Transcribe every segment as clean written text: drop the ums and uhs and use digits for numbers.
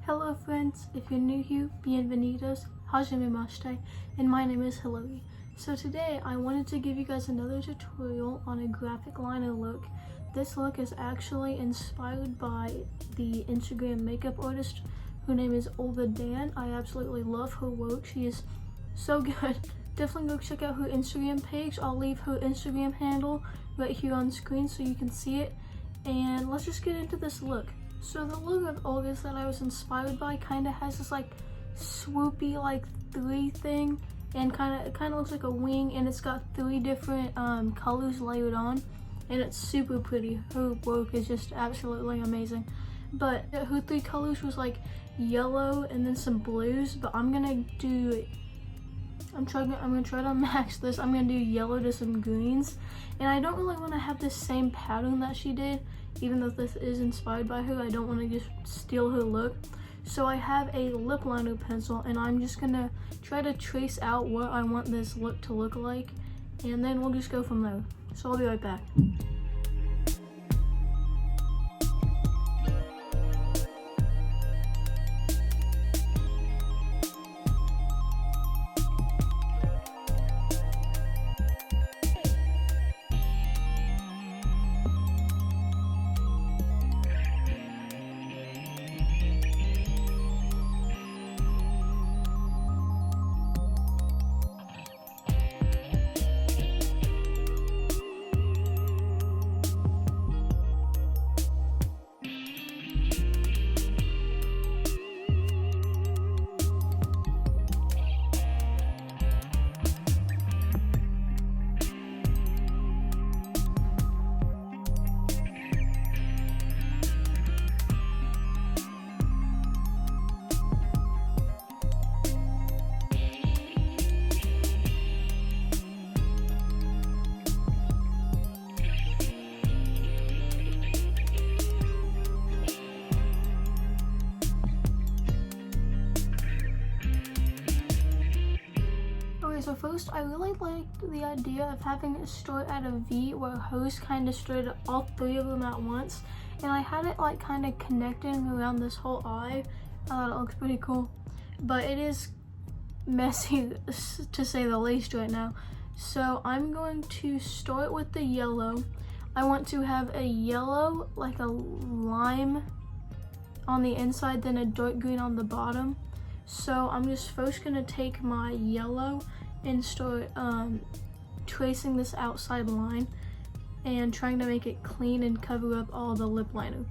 Hello friends, if you're new here, bienvenidos, hajimemashite, and my name is Hilary. So today I wanted to give you guys another tutorial on a graphic liner look. This look is actually inspired by the Instagram makeup artist whose name is Olga Dan. I absolutely love her work, she is so good. Definitely go check out her Instagram page. I'll leave her Instagram handle right here on screen so you can see it. And let's just get into this look. So the look of Olga's that I was inspired by kind of has this like swoopy like three thing, and kind of looks like a wing, and it's got three different colors layered on, and it's super pretty. Her work is just absolutely amazing. But her three colors was like yellow and then some blues, but I'm gonna try to match this. I'm gonna do yellow to some greens, and I don't really want to have the same pattern that she did. Even though this is inspired by her, I don't want to just steal her look. So I have a lip liner pencil, and I'm just gonna try to trace out what I want this look to look like, and then we'll just go from there. So I'll be right back. So first, I really liked the idea of having it start at a V where hers kind of started all three of them at once, and I had it like kind of connecting around this whole eye. I thought it looks pretty cool, but it is messy to say the least right now. So I'm going to start with the yellow. I want to have a yellow, like a lime on the inside, then a dark green on the bottom. So I'm just first gonna take my yellow and start tracing this outside line and trying to make it clean and cover up all the lip liner.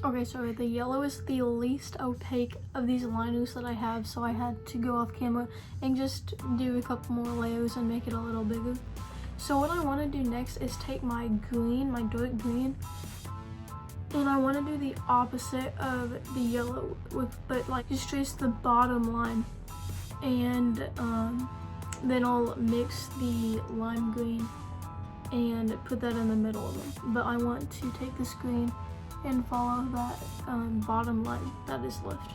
Okay, so the yellow is the least opaque of these liners that I have, so I had to go off camera and just do a couple more layers and make it a little bigger. So what I want to do next is take my green, my dark green, and I want to do the opposite of the yellow, but like just trace the bottom line, and then I'll mix the lime green and put that in the middle of them. But I want to take this green and follow that bottom line that is left.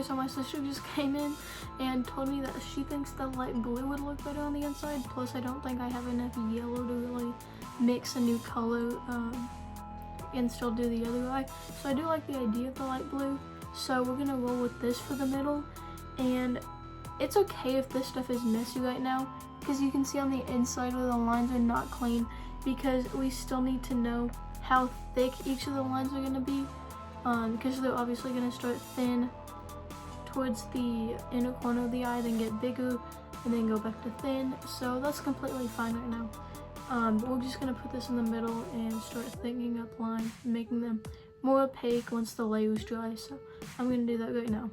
So my sister just came in and told me that she thinks the light blue would look better on the inside. Plus, I don't think I have enough yellow to really mix a new color and still do the other eye. So I do like the idea of the light blue. So we're gonna roll with this for the middle. And it's okay if this stuff is messy right now, because you can see on the inside where the lines are not clean, because we still need to know how thick each of the lines are gonna be, because they're obviously gonna start thin towards the inner corner of the eye, then get bigger, and then go back to thin. So that's completely fine right now. But we're just gonna put this in the middle and start thickening up lines, making them more opaque once the layer's dry. So I'm gonna do that right now.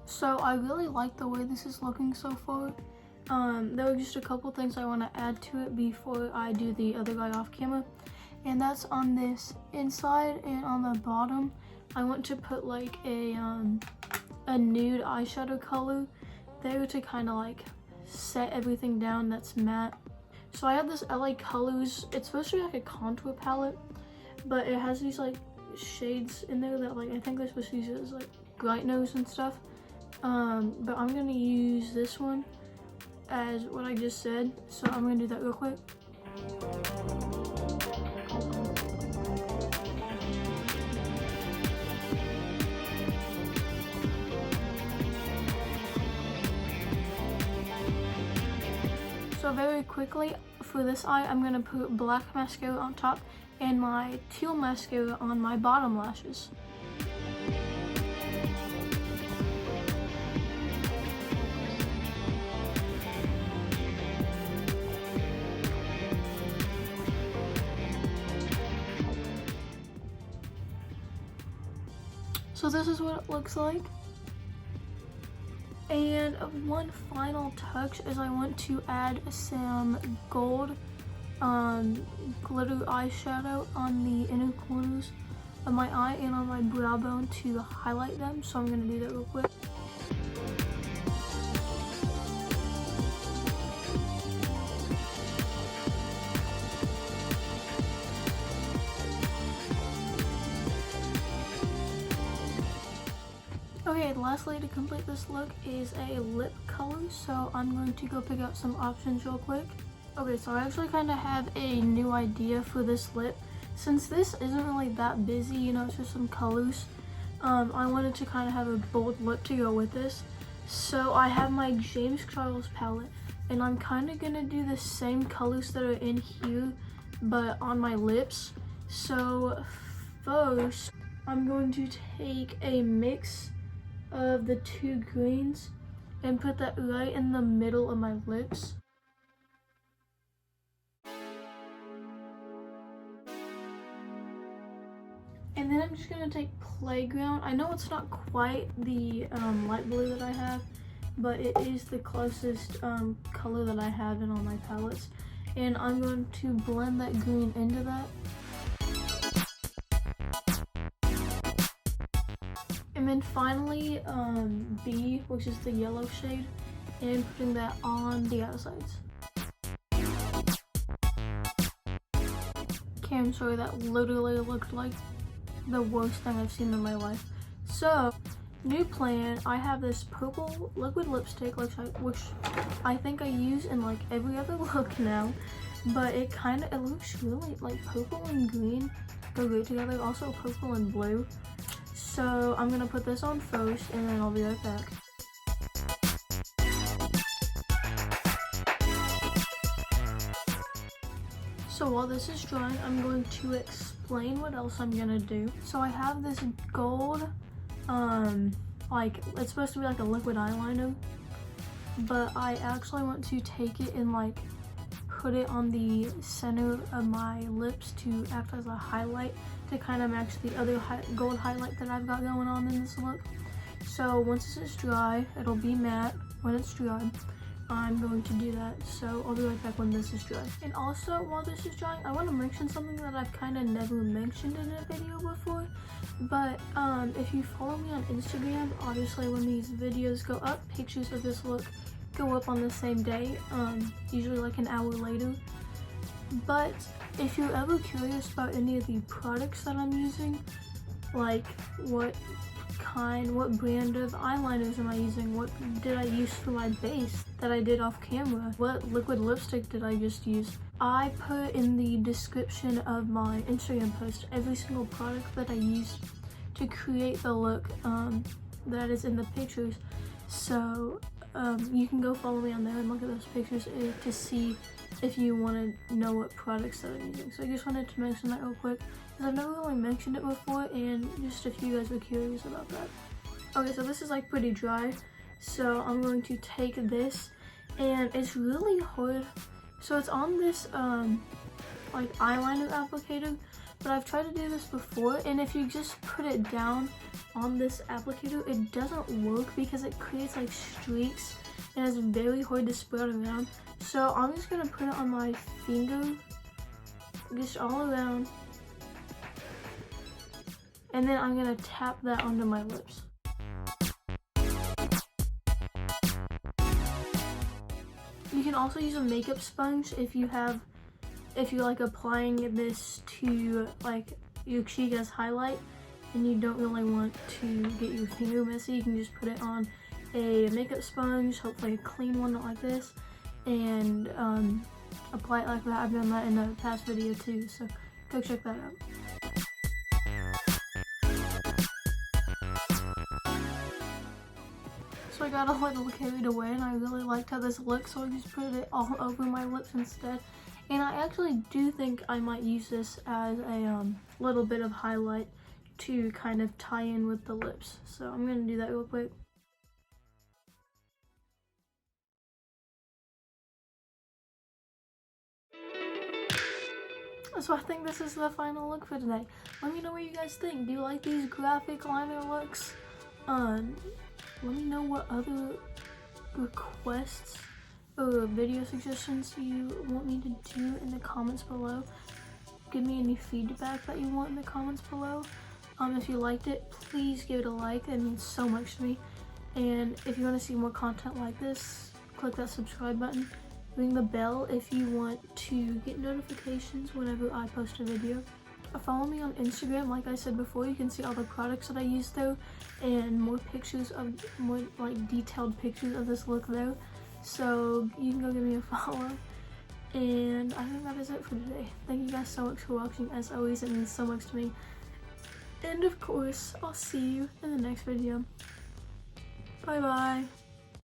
So I really like the way this is looking so far. There are just a couple things I want to add to it before I do the other guy off camera. And that's on this inside and on the bottom. I want to put like a nude eyeshadow color there to kind of like set everything down that's matte. So I have this LA Colors. It's supposed to be like a contour palette, but it has these like shades in there that like I think they're supposed to use it as like brighteners and stuff. But I'm gonna use this one as what I just said, so I'm gonna do that real quick. So very quickly, for this eye, I'm gonna put black mascara on top and my teal mascara on my bottom lashes. So this is what it looks like. And one final touch is I want to add some gold glitter eyeshadow on the inner corners of my eye and on my brow bone to highlight them. So I'm gonna do that real quick. Okay, lastly to complete this look is a lip color, so I'm going to go pick out some options real quick. Okay, so I actually kind of have a new idea for this lip. Since this isn't really that busy, you know, it's just some colors, I wanted to kind of have a bold lip to go with this. So I have my James Charles palette, and I'm kind of going to do the same colors that are in here, but on my lips. So first, I'm going to take a mix of the two greens and put that right in the middle of my lips. And then I'm just gonna take Playground. I know it's not quite the light blue that I have, but it is the closest color that I have in all my palettes. And I'm going to blend that green into that. And then finally, B, which is the yellow shade, and putting that on the outsides. Okay, I'm sorry, that literally looked like the worst thing I've seen in my life. So, new plan, I have this purple liquid lipstick, which I think I use in like every other look now, but it looks really like purple and green go great together, also purple and blue. So I'm gonna put this on first and then I'll be right back. So while this is drying, I'm going to explain what else I'm gonna do. So I have this gold, like it's supposed to be like a liquid eyeliner, but I actually want to take it and like put it on the center of my lips to act as a highlight to kind of match the other gold highlight that I've got going on in this look. So once it's dry, it'll be matte when it's dry. I'm going to do that, so I'll be right back when this is dry. And also, while this is drying, I want to mention something that I've kind of never mentioned in a video before. But if you follow me on Instagram, obviously when these videos go up, pictures of this look go up on the same day, usually like an hour later. But if you're ever curious about any of the products that I'm using, like what brand of eyeliners am I using, what did I use for my base that I did off camera, what liquid lipstick did I just use, I put in the description of my Instagram post every single product that I used to create the look that is in the pictures. So you can go follow me on there and look at those pictures to see if you want to know what products that I'm using. So I just wanted to mention that real quick, because I've never really mentioned it before, and just if you guys were curious about that. Okay, so this is like pretty dry, so I'm going to take this, and it's really hard. So it's on this like eyeliner applicator, but I've tried to do this before, and if you just put it down on this applicator, it doesn't work because it creates like streaks, and it's very hard to spread around. So I'm just gonna put it on my finger, just all around, and then I'm gonna tap that onto my lips. You can also use a makeup sponge if you're like applying this to like your cheek as highlight and you don't really want to get your finger messy. You can just put it on a makeup sponge, hopefully a clean one, not like this, and apply it like that. I've done that in a past video too, so go check that out. So I got a little carried away and I really liked how this looked, so I just put it all over my lips instead. And I actually do think I might use this as a little bit of highlight to kind of tie in with the lips. So I'm gonna do that real quick. So I think this is the final look for today. Let me know what you guys think. Do you like these graphic liner looks? Let me know what other requests or video suggestions you want me to do in the comments below. Give me any feedback that you want in the comments below. If you liked it, please give it a like. It means so much to me. And if you want to see more content like this, click that subscribe button. Ring the bell if you want to get notifications whenever I post a video. Follow me on Instagram. Like I said before, you can see all the products that I use there and more like detailed pictures of this look there. So you can go give me a follow. And I think that is it for today. Thank you guys so much for watching. As always, it means so much to me. And of course, I'll see you in the next video. Bye bye.